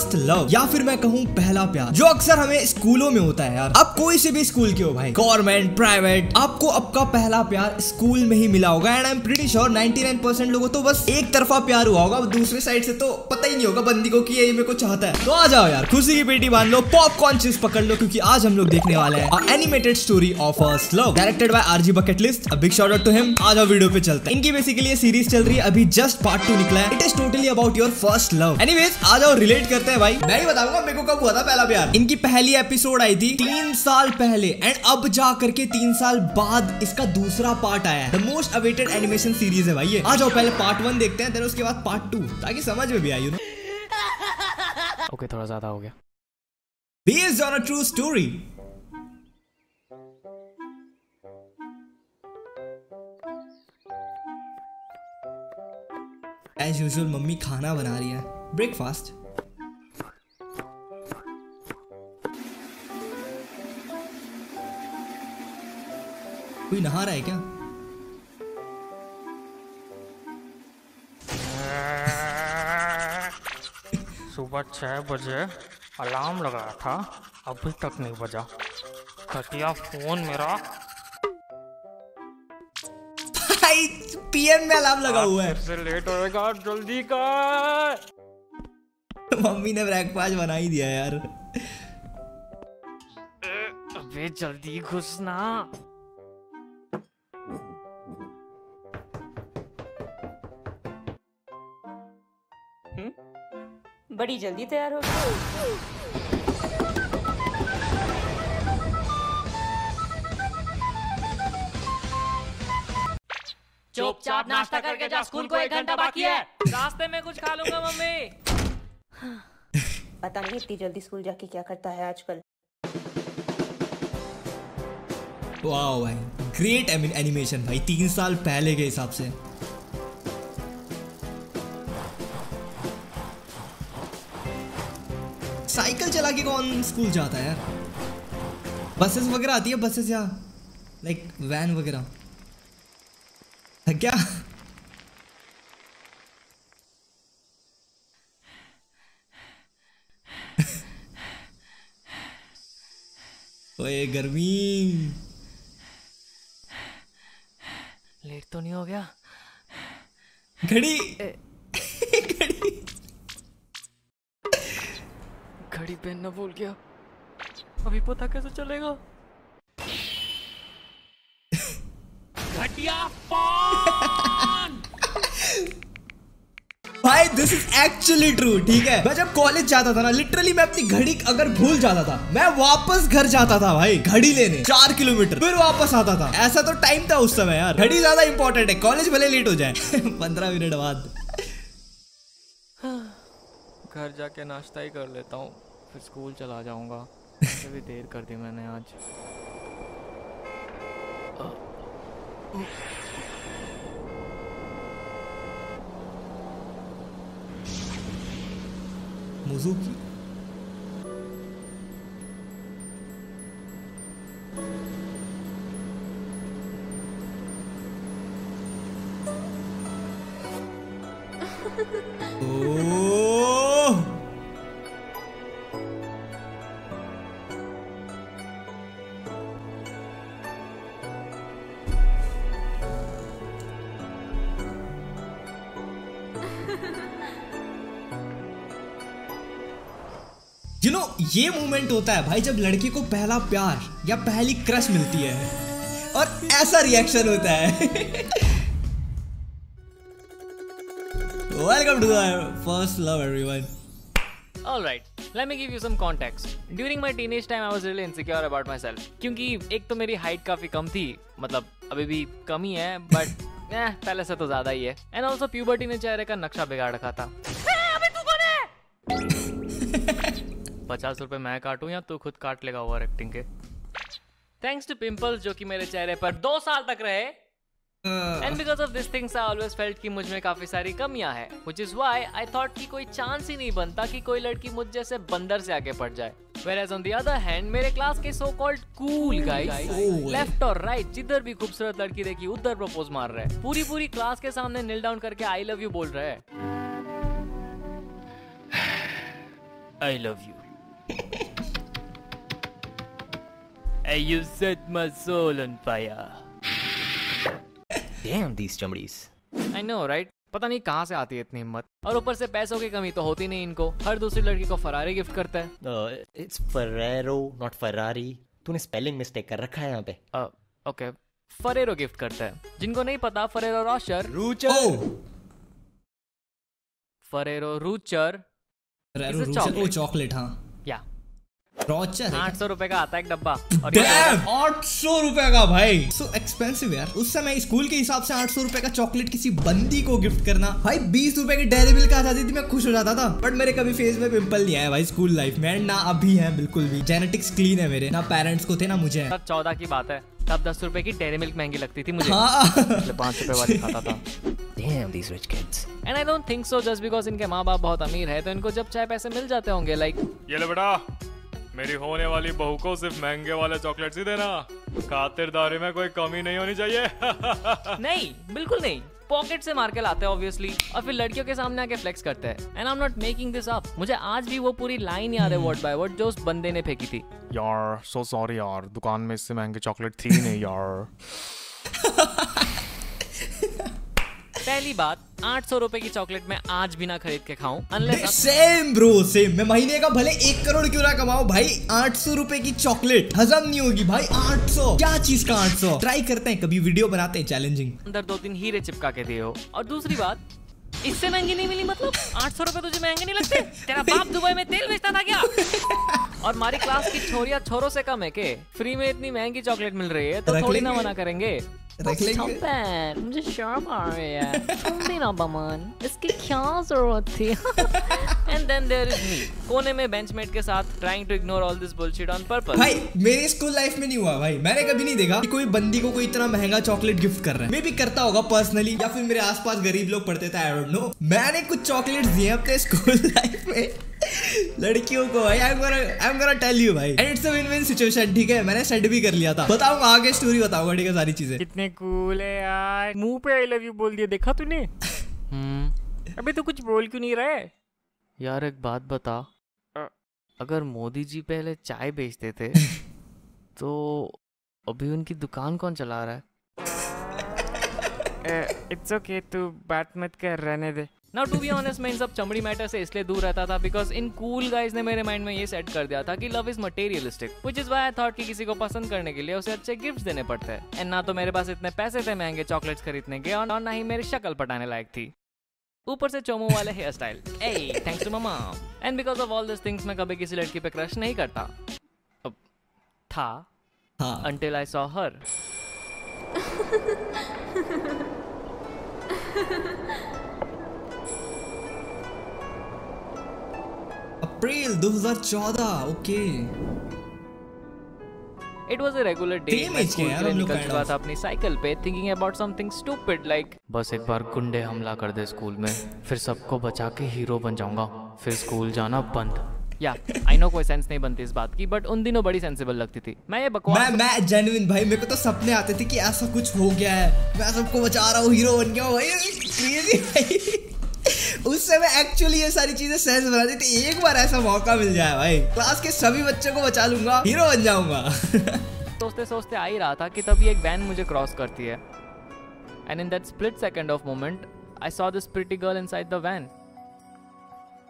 First love या फिर मैं कहूँ पहला प्यार, जो अक्सर हमें स्कूलों में होता है यार। अब कोई से भी स्कूल के हो भाई, गवर्नमेंट, प्राइवेट, आपको आपका पहला प्यार स्कूल में ही मिला होगा। And I am pretty sure 99% लोगों तो बस एक तरफा प्यार हुआ होगा, दूसरे साइड से तो पता ही नहीं होगा बंदी को कि ये मेरे को चाहता है। तो आ जाओ यार, खुशी की पेटी बांध लो, पॉपकॉर्न चिप्स पकड़ लो, क्योंकि आज हम लोग देखने वाले हैं animated story of first love, directed by RG bucket list. A big shout out to him. आ जाओ वीडियो पे चलते हैं। इनकी बेसिकली ये सीरीज चल रही है, अभी जस्ट पार्ट 2 निकला है। It is totally about your first love. Anyways आ जाओ, रिलेट करते हैं भाई। मैं ही बताऊंगा मेरे को कब हुआ था पहला प्यार। इनकी पहली एपिसोड आई थी 3 साल पहले, एंड अब जा करके 3 साल बाद इसका दूसरा पार्ट आया है। The most awaited animation series है भाई ये। आ जाओ पहले पार्ट 1 देखते हैं, फिर उसके बाद पार्ट 2, ताकि समझ में भी आए, यू नो। ओके, थोड़ा ज्यादा हो गया। Based on a true story. As usual mummy खाना बना रही है, ब्रेकफास्ट। कोई नहा रहा है क्या? सुबह 6 बजे अलार्म लगाया था, अभी तक नहीं बजा। घटिया फोन मेरा। भाई पीएम में अलार्म लगा हुआ है। फिर से लेट होएगा, जल्दी कर। मम्मी ने ब्रेकफास्ट बना ही दिया यार। अबे जल्दी घुसना। बड़ी जल्दी तैयार हो गई। चुपचाप नाश्ता करके जा, स्कूल को 1 घंटा बाकी है। रास्ते में कुछ खा लूंगा मम्मी। पता नहीं इतनी जल्दी स्कूल जाके क्या करता है आजकल। वाह भाई, ग्रेट एनिमेशन भाई, 3 साल पहले के हिसाब से। साइकिल चला के कौन स्कूल जाता है यार? बसेस वगैरह आती है, बसेस या लाइक वैन वगैरह है क्या? ओए गर्मी। लेट तो नहीं हो गया? घड़ी घड़ी पहनना भूल गया, अभी पता कैसे चलेगा? घटिया फोन। भाई दिस इज एक्चुअली ट्रू, ठीक है। मैं जब कॉलेज जाता था ना, लिटरली मैं अपनी घड़ी अगर भूल जाता था, मैं वापस घर जाता था भाई घड़ी लेने 4 किलोमीटर, फिर वापस आता था। ऐसा तो टाइम था उस समय यार। घड़ी ज्यादा इंपॉर्टेंट है, कॉलेज भले लेट हो जाए। 15 मिनट बाद घर जाके नाश्ता ही कर लेता हूँ, फिर स्कूल चला जाऊंगा। वैसे भी देर कर दी मैंने आज। मुजुकी यू नो, ये मोमेंट होता है भाई जब लड़की को पहला प्यार या पहली क्रश मिलती है और ऐसा रिएक्शन होता है। Welcome to the first love everyone. Alright, let me give you some context. During my teenage time, I was really insecure about myself. क्योंकि एक तो मेरी हाइट काफी कम थी, मतलब अभी भी कम ही है, बट पहले से तो ज्यादा ही है। And also puberty ने चेहरे का नक्शा बिगाड़ रखा था। अबे तू कौन है? 50 रुपए मैं काटूं या तू खुद काट लेगा ओवर एक्टिंग के? Thanks to pimples जो कि मेरे चेहरे पर 2 साल तक रहे। And because of these things, I always felt कि मुझ में काफी सारी कमियां हैं, which is why I thought कि कोई चांस ही नहीं बनता कि कोई लड़की मुझ जैसे बंदर से आगे बढ़ जाए। Whereas on the other hand, मेरे क्लास के so called cool guys, left और राइट जिधर भी खूबसूरत लड़की देखी उधर प्रपोज मार रहे हैं। पूरी क्लास के सामने नील डाउन करके आई लव यू बोल रहे हैं। I love you. And you set my soul on fire. Damn these चमड़ीस. I know, right? पता नहीं कहाँ से आती है इतनी हिम्मत. और ऊपर से पैसों की कमी तो होती नहीं इनको. हर दूसरी लड़की को फरारी गिफ्ट करता है. It's Ferrero, not Ferrari. तूने स्पेलिंग मिस्टेक कर रखा है यहाँ पे. ओके. फरेरो गिफ्ट करता है. जिनको नहीं पता, फरेरो रोशर, फरेरो रूचर, चॉकलेट. हाँ या रोचर 800 रुपए का आता है एक डब्बा. और 800 रुपए का भाई, सो एक्सपेंसिव यार. उस समय स्कूल के हिसाब से 800 रुपए का चॉकलेट किसी बंदी को गिफ्ट करना भाई. 20 रुपए की डेयरी मिल्क आ जाती थी, मैं खुश हो जाता था. बट मेरे कभी फेस में पिंपल नहीं आया भाई स्कूल लाइफ में, ना अभी है बिल्कुल भी. जेनेटिक्स क्लीन है मेरे, ना पेरेंट्स को थे ना मुझे. तब 14 की बात है. तब 10 रुपए की डेयरी मिल्क महंगी लगती थी मुझे. हाँ. 5 रुपए वाली खाता था. Damn these rich kids. And I don't think so just because इनके माँ बाप बहुत अमीर है तो इनको जब चाहे पैसे मिल जाते होंगे. लाइक ये ले बेटा, मेरी होने वाली बहू को सिर्फ महंगे वाले चॉकलेट्स ही देना. खातिरदारी में कोई कमी नहीं होनी चाहिए. नहीं, बिल्कुल नहीं. पॉकेट से मार के लाते हैं ऑब्वियसली, और फिर लड़कियों के सामने आके फ्लेक्स करते हैं. And I am not making this up. मुझे आज भी वो पूरी लाइन याद है वर्ड बाय वर्ड जो उस बंदे ने फेंकी थी. यार सो सॉरी यार, दुकान में इससे महंगे चॉकलेट थी नहीं यार. पहली बात, 800 रुपए की चॉकलेट मैं आज भी ना खरीद के खाऊं अनलेस. Same bro same. मैं महीने का भले 1 करोड़ क्यों ना कमाऊं भाई, 800 रुपए की चॉकलेट हजम नहीं होगी भाई. 800 क्या चीज का 800. ट्राई करते हैं कभी, वीडियो बनाते हैं चैलेंजिंग. अंदर 2-3 हीरे चिपका के दिए हो. और दूसरी बात, इससे महंगी नहीं मिली मतलब 800 रुपए तुझे महंगे नहीं लगते? तेरा बाप दुबई में तेल बेचता था क्या? और हमारी क्लास की छोरियां छोरों से कम है के? फ्री में इतनी महंगी चॉकलेट मिल रही है तो थोड़ी ना मना करेंगे. रख लेंगे. मुझे शर्म आ रही है. तुम भी ना बमन, इसकी क्या जरूरत थी? And then there is me, कोने में बेंचमेट के साथ trying to ignore all this bullshit on purpose. भाई मेरे स्कूल लाइफ में नहीं हुआ भाई. मैंने कभी नहीं देखा कि कोई बंदी को कोई इतना महंगा चॉकलेट गिफ्ट कर रहा है. मे भी करता होगा पर्सनली, या फिर मेरे आसपास गरीब लोग पढ़ते थे, आई डोंट नो. मैंने कुछ चॉकलेट्स दिए अपने स्कूल लाइफ में लड़कियों को भाई. I am gonna tell you भाई, and it's a win win situation. ठीक है, मैंने सेट भी कर लिया था. बताऊंगा आगे, स्टोरी बताऊंगा. ठीक है, सारी चीजें. कितने कूल है यार. मुंह पे आई लव यू बोल दिया, देखा तूने? अबे तो कुछ बोल क्यों नहीं रहे यार? एक बात बता, अगर मोदी जी पहले चाय बेचते थे तो अभी उनकी दुकान कौन चला रहा है? इट्स ओके, तू बात मत कर, रहने दे. Now to be honest, मैं इन सब चमड़ी मैटर से इसलिए दूर रहता था because इन cool guys ने मेरे माइंड में ये सेट कर दिया था कि love is materialistic, which is why I thought कि किसी को पसंद करने के लिए उसे अच्छे गिफ्ट्स देने पड़ते हैं. एंड ना तो मेरे पास इतने पैसे थे महंगे चॉकलेट्स खरीदने के, और ना ही मेरी शक्ल पटाने लायक थी. ऊपर से चोमो वाले hair style. Hey, thanks to mama. And because of all these things मैं कभी किसी लड़की पे क्रश नहीं करता था. Until I saw her. April 2014. Okay. It was a regular day. मैं स्कूल के लिए निकल चुका था अपनी साइकिल पे, thinking about something stupid like बस एक बार गुंडे हमला कर दे स्कूल में, फिर सबको बचा के हीरो बन जाऊंगा, फिर स्कूल जाना बंद. या आई नो कोई सेंस नहीं बनती इस बात की, बट उन दिनों बड़ी सेंसिबल लगती थी. मैं ये बकवास मैं जेन्युइन भाई, मेरे को तो सपने आते थे कि ऐसा कुछ हो गया है, मैं सबको बचा रहा हूँ, हीरो बन गया हूँ भाई. क्रेजी भाई. उस समय एक्चुअली ये सारी चीजें सेंस बनाती थी. एक बार ऐसा मौका मिल जाए भाई, क्लास के सभी बच्चों को बचा लूंगा, हीरो बन जाऊंगा. सोचते सोचते आ ही रहा था कि तभी एक वैन मुझे क्रॉस करती है. And in that split second of moment I saw this pretty girl inside the van,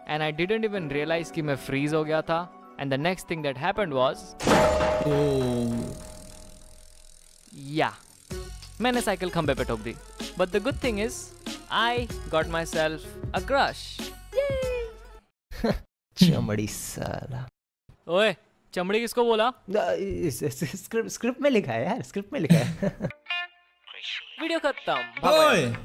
and I didn't even realise कि मैं फ्रीज हो गया था. And the next thing that happened was, या मैंने साइकिल खंबे पे ठोक दी. But the good thing is I got myself a crush. Yay! चमड़ी साला. ओए, चमड़ी किसको बोला? स्क्रिप्ट में लिखा है यार, स्क्रिप्ट में लिखा है. वीडियो खत्म.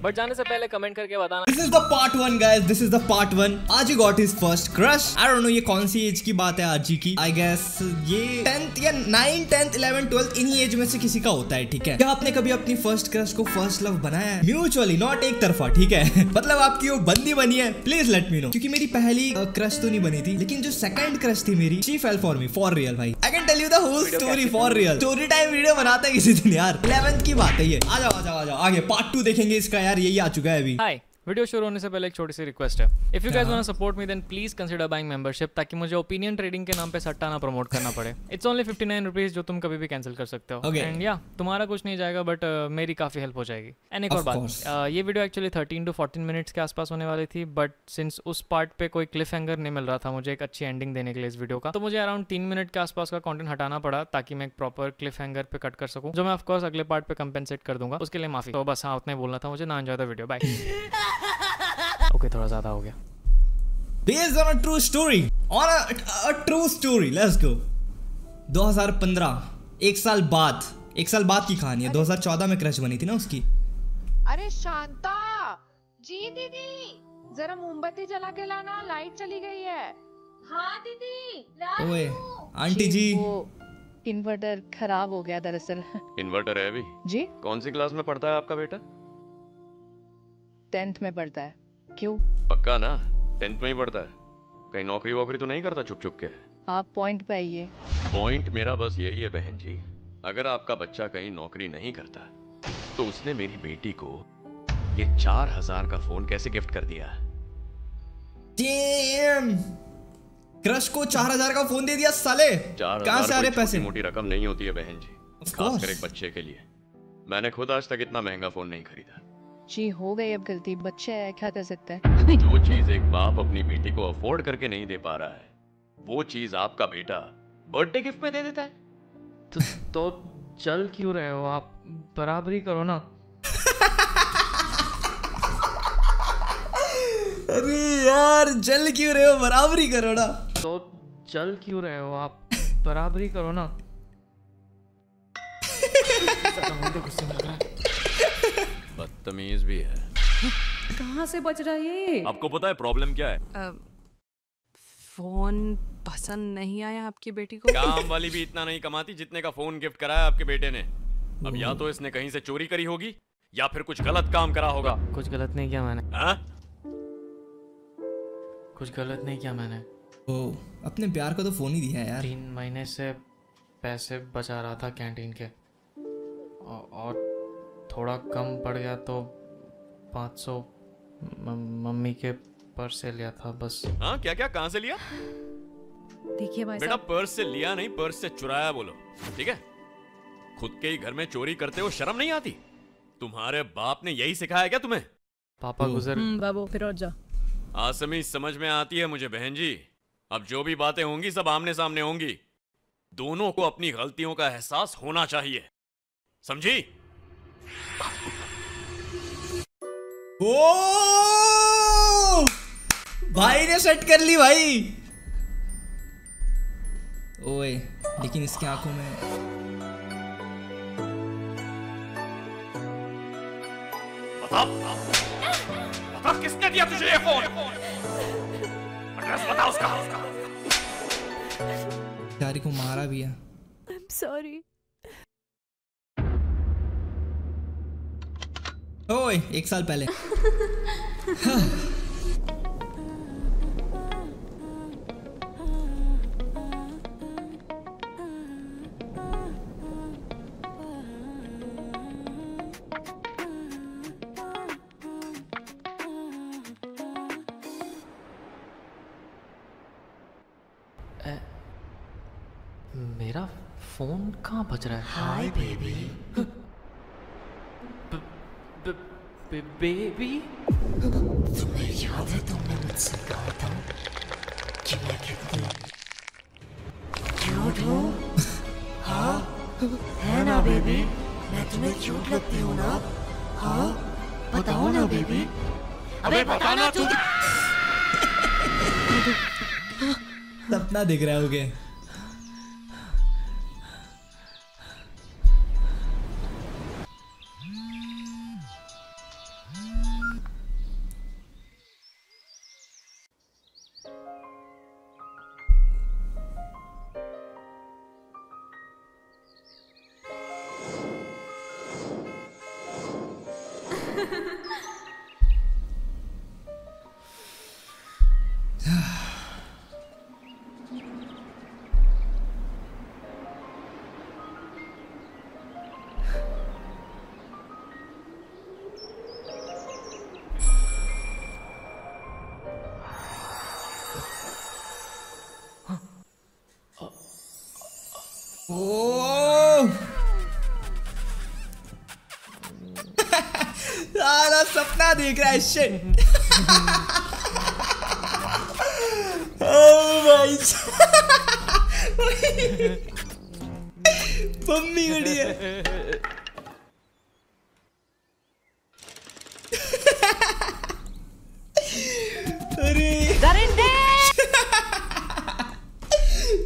बट जाने से पहले कमेंट करके बताना. This is the part 1 guys, this is the part 1. आज ही got his first crush. I don't know ये कौन सी एज की बात है आज ही की. I guess ये 10th या 9, 10th, 11, 12 इन्हीं एज में से किसी का होता है. ठीक है, क्या आपने कभी अपनी फर्स्ट क्रश को फर्स्ट लव बनाया है? म्यूचुअली, नॉट एक तरफा. ठीक है. मतलब आपकी वो बंदी बनी है, प्लीज लेट मी नो. क्योंकि मेरी पहली क्रश तो नहीं बनी थी, लेकिन जो सेकंड क्रश थी मेरी, she fell for me for real भाई. I can tell you the whole story for real. Story time video बनाते हैं किसी दिन यार. 11th की बात है ये. आ जाओ आगे पार्ट 2 देखेंगे इसका यार, यही आ चुका है अभी. हाय, वीडियो शुरू होने से पहले एक छोटी सी रिक्वेस्ट है, if you guys want to support me then please consider buying membership, ताकि मुझे ओपिनियन ट्रेडिंग के नाम पे सट्टा ना प्रमोट करना पड़े। इट्स ओनली 59 रुपीज, जो तुम कभी भी कैंसिल कर सकते हो। एंड या तुम्हारा कुछ नहीं जाएगा, बट मेरी काफी हेल्प हो जाएगी। एंड एक और बात, ये वीडियो एक्चुअली 13 to 14 मिनट्स के आसपास होने वाली थी, बट सिंस उस पार्ट पे कोई क्लिफ हैंगर नहीं मिल रहा था मुझे एक अच्छी एंडिंग देने के लिए इस वीडियो का, तो मुझे अराउंड 3 मिनट के आसपास का कंटेंट हटाना पड़ा ताकि मैं एक प्रॉपर क्लिफ हैंगर पे कट कर सकूं, जो मैं ऑफ कोर्स अगले पार्ट पे कंपेंसेट कर दूंगा, उसके लिए माफी। तो बस हाँ, उतना ही बोलना था मुझे। ना enjoy the video, bye. Okay, थोड़ा ज्यादा हो गया। Based on a true story, on a true story, let's go. 2015, एक साल बाद की कहानी है। 2014 में क्रश बनी थी ना उसकी। अरे शांता जी, दीदी जरा मोमबत्ती जला के लाना, लाइट चली गई है। हाँ दीदी। ओए आंटी जी, वो इन्वर्टर खराब हो गया दरअसल। इन्वर्टर है अभी? जी। कौन सी क्लास में पढ़ता है आपका बेटा? 10th में पढ़ता है। क्यों? पक्का ना 10th में ही पढ़ता है? कहीं नौकरी वोकरी तो नहीं करता छुप छुप के? आप पॉइंट पे आइए। पॉइंट मेरा बस यही है बहन जी, अगर आपका बच्चा कहीं नौकरी नहीं करता तो उसने मेरी बेटी को ये 4000 का फोन कैसे गिफ्ट कर दिया? Damn! क्रश को 4000 का फोन दे दिया साले। कहां से आ रहे पैसे? मोटी रकम नहीं होती है बहन जी, खासकर एक बच्चे के लिए। मैंने खुद आज तक इतना महंगा फोन नहीं खरीदा। जी हो गई अब गलती, बच्चा है, क्या कर सकता है। जो चीज एक बाप अपनी बेटी को अफोर्ड करके नहीं दे पा रहा है, वो चीज आपका बेटा बर्थडे गिफ्ट में दे देता है। तो चल क्यों रहे हो आप? बराबरी करो ना। अरे यार, जल क्यों रहे हो? बराबरी करो ना। तो चल क्यों रहे हो आप? बराबरी करो ना। बदतमीज भी है। कहाँ से बच रहा है ये? आपको पता है प्रॉब्लम क्या है? फोन पसंद नहीं आया आपकी बेटी को? काम वाली भी इतना नहीं कमाती जितने का फोन गिफ्ट कराया आपके बेटे ने। अब या तो इसने कहीं से चोरी करी होगी या फिर कुछ गलत काम करा होगा। कुछ गलत नहीं किया मैंने। हाँ? कुछ गलत नहीं किया मैंने। ओ, अपने प्यार को तो फोन ही दिया यार। 3 महीने से पैसे बचा रहा था कैंटीन के, और थोड़ा कम पड़ गया तो 500 मम्मी के पर्स से लिया था बस। हाँ, क्या क्या कहाँ से लिया? देखिए भाई बेटा, साहब, पर्स से लिया नहीं, पर्स से चुराया बोलो, ठीक है? खुद के ही घर में चोरी करते हो, शर्म नहीं आती? तुम्हारे बाप ने यही सिखाया क्या तुम्हें? पापा गुजर। बाबू फिर और जा। आसमी समझ में आती है मुझे बहन जी। अब जो भी बातें होंगी सब आमने सामने होंगी। दोनों को अपनी गलतियों का एहसास होना चाहिए, समझी? ओ भाई ने सेट कर ली भाई। ओए, लेकिन इसकी आंखों में बता किसने दिया तुझे ये फोन? एड्रेस बता उसका। प्यारी को मारा भी है। I'm sorry. ओए, 1 साल पहले। मेरा फोन कहाँ बज रहा है? Hi baby. बेबी, तुम्हें याद है तुमने मुझसे कहा था कि मैं कितनी क्यूट हूँ? हाँ, है ना बेबी? मैं तुम्हें क्यूट लगती हूँ ना? हाँ, बताओ ना बेबी। अबे बताना तू। सपना दिख रहा है होगे। ओह सारा सपना देख रहा है शिट। ओह भाई मम्मी खड़ी है। अरे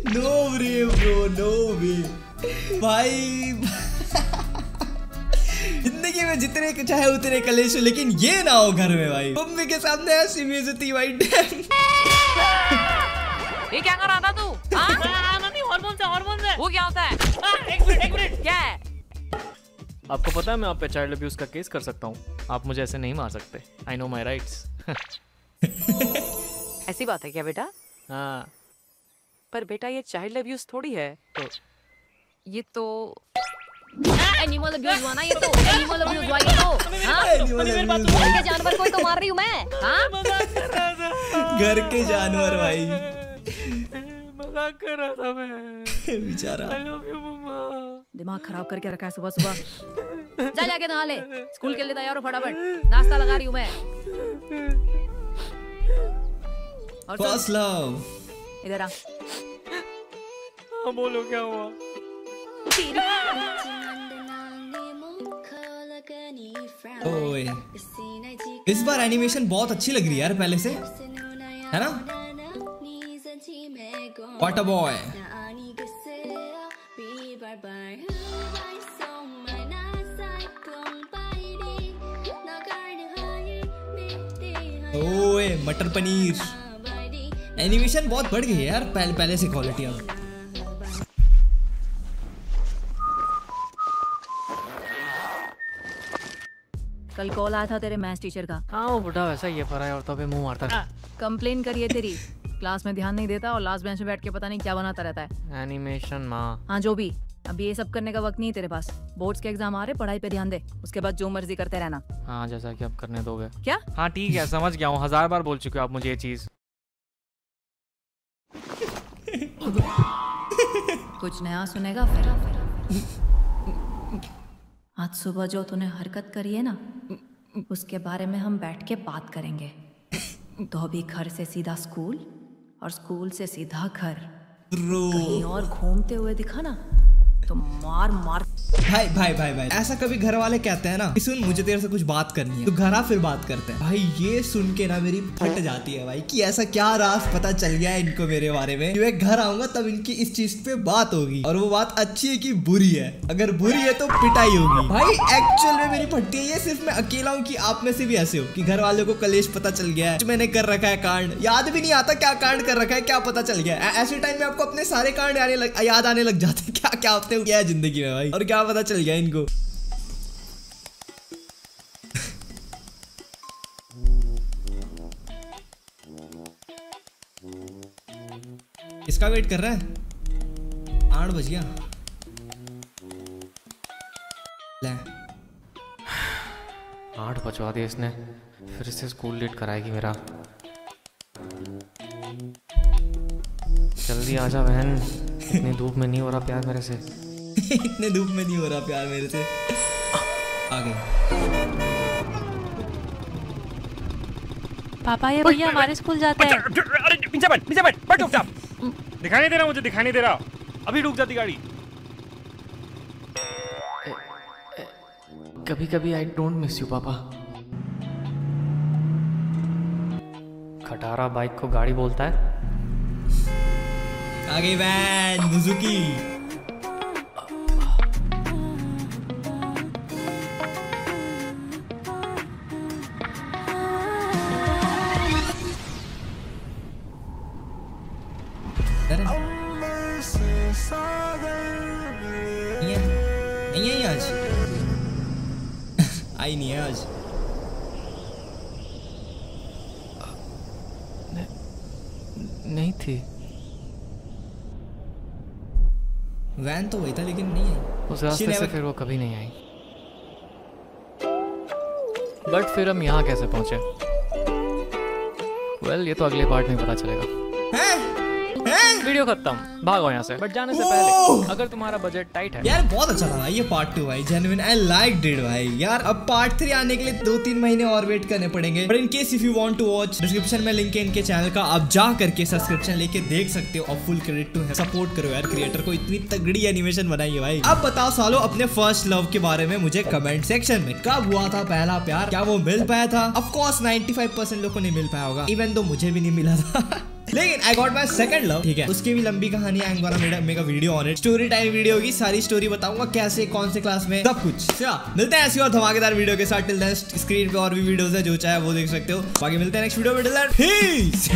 नो वे ब्रो, नो वे भाई। जिंदगी में जितने चाहे उतने कलेश हो, लेकिन ये ना हो घर में भाई। मम्मी के सामने ऐसी बेइज्जती भाई। ये क्या कर रहा था तू? हार्मोन से वो क्या होता है? एक मिनट क्या है? आपको पता है मैं आप पे चाइल्ड अब्यूज का केस कर सकता हूँ। आप मुझे ऐसे नहीं मार सकते। I know my rights. ऐसी बात है क्या बेटा? हाँ पर बेटा ये चाइल्ड अब्यूज थोड़ी है। तो ये तो एनिमल अब्यूज हुआ ना। ये तो एनिमल अब्यूज हुआ। ये तो हाँ? घर के जानवर को ही तो मार रही हूँ मैं। हाँ? घर के जानवर भाई। मजाक कर रहा था मैं। बेचारा। I love you, मम्मा। दिमाग खराब करके रखा है सुबह सुबह। जा जाके नहा ले, स्कूल के लिए तैयार हो फटाफट। नाश्ता लगा रही हूँ मैं। और फर्स्ट लव। इधर आ। हाँ बोलो क्या हुआ? ओए इस बार एनिमेशन बहुत अच्छी लग रही है यार पहले से, है ना? What a boy। ओए मटर पनीर। एनिमेशन बहुत बढ़ गई है यार पहले से क्वालिटी अब। कल कॉल आया था तेरे मैथ्स टीचर का। हाँ वो बुढ़ा वैसा ही है, पराई औरतों पे मुंह मारता है। कंप्लेन करिए तेरी। क्लास में ध्यान नहीं देता और लास्ट बेंच में बैठ के पता नहीं क्या बनाता रहता है। एनिमेशन माँ। हाँ जो भी, अभी ये सब करने का वक्त नहीं है तेरे पास। बोर्ड्स के एग्जाम आ रहे, पढ़ाई पे ध्यान दे, उसके बाद जो मर्जी करते रहना। हाँ जैसा कि आप करने दोगे। क्या? हाँ ठीक है समझ गया हूँ, 1000 बार बोल चुके हो आप मुझे ये चीज। कुछ नया सुनेगा फिर? आज सुबह जो तूने हरकत करी है ना, उसके बारे में हम बैठ के बात करेंगे। तो अभी घर से सीधा स्कूल और स्कूल से सीधा घर। कहीं और घूमते हुए दिखा ना तो मार मार। भाई भाई भाई भाई ऐसा कभी घर वाले कहते हैं ना कि सुन मुझे तेरे से कुछ बात करनी है, तो घर आ फिर बात करते हैं। भाई ये सुन के ना मेरी फट जाती है भाई कि ऐसा क्या राज पता चल गया है इनको मेरे बारे में। मैं घर आऊंगा तब इनकी इस चीज पे बात होगी, और वो बात अच्छी है कि बुरी है। अगर बुरी है तो पिटाई होगी। भाई एक्चुअल में मेरी फटती है। ये सिर्फ मैं अकेला हूँ कि आप में से भी ऐसे हो कि घर वालों को कलेश पता चल गया है, मैंने कर रखा है कांड, याद भी नहीं आता क्या कांड कर रखा है, क्या पता चल गया है। ऐसे टाइम में आपको अपने सारे कांड याद आने लग जाते हैं, क्या क्या आपने किया है जिंदगी में भाई, और क्या पता चल गया इनको। इसका वेट कर रहा है। 8 बज गया। ले 8 बजवा दिया इसने, फिर से स्कूल लेट कराएगी मेरा। जल्दी आजा बहन, इतनी धूप में नहीं हो रहा प्यार मेरे से। इतने धूप में नहीं हो रहा प्यार मेरे से। आ गई। पापा ये भैया हमारे स्कूल जाते हैं। अरे नीचे बैठ चुपचाप। दिखाई नहीं दे रहा मुझे, दिखाई नहीं दे रहा। अभी रुक जाती गाड़ी। कभी कभी आई डोंट मिस यू पापा। खटारा बाइक को गाड़ी बोलता है। आ गई वैन बुजुकी। नहीं है आज। आई नहीं है आज। नहीं थी। वैन तो वही था लेकिन नहीं आई। उस रास्ते से फिर वो कभी नहीं आई। बट फिर हम यहाँ कैसे पहुंचे? वेल ये तो अगले पार्ट में पता चलेगा। हैं? वीडियो खत्म, भागो यहाँ से। बट जाने से पहले अगर तुम्हारा बजट टाइट है यार, बहुत अच्छा लगा ये पार्ट 2 भाई, जेन्युइन आई लाइक्ड इट भाई। यार अब पार्ट 3 आने के लिए 2-3 महीने और वेट करने पड़ेंगे। But in case if you want to watch, description में लिंक है इनके चैनल का, आप जा करके सब्सक्रिप्शन लेके देख सकते हो। और फुल क्रेडिट टू सपोर्ट करो यार क्रिएटर को, इतनी तगड़ी एनिमेशन बनाई है भाई। अब बताओ सालो अपने फर्स्ट लव के बारे में मुझे कमेंट सेक्शन में। कब हुआ था पहला प्यार, क्या वो मिल पाया था? ऑफ कोर्स 95% लोगों को नहीं मिल पाया होगा, इवन तो मुझे भी नहीं मिला था। लेकिन I got my second love, ठीक है, उसकी भी लंबी कहानी आई am gonna make a video on it. Story time video होगी, सारी स्टोरी बताऊंगा, कैसे, कौन से क्लास में, सब कुछ। मिलते हैं ऐसी और धमाकेदार वीडियो के साथ। टिल देन स्क्रीन पे और भी वीडियोस है, जो चाहे वो देख सकते हो। बाकी मिलते हैं नेक्स्ट वीडियो में। Till then piece.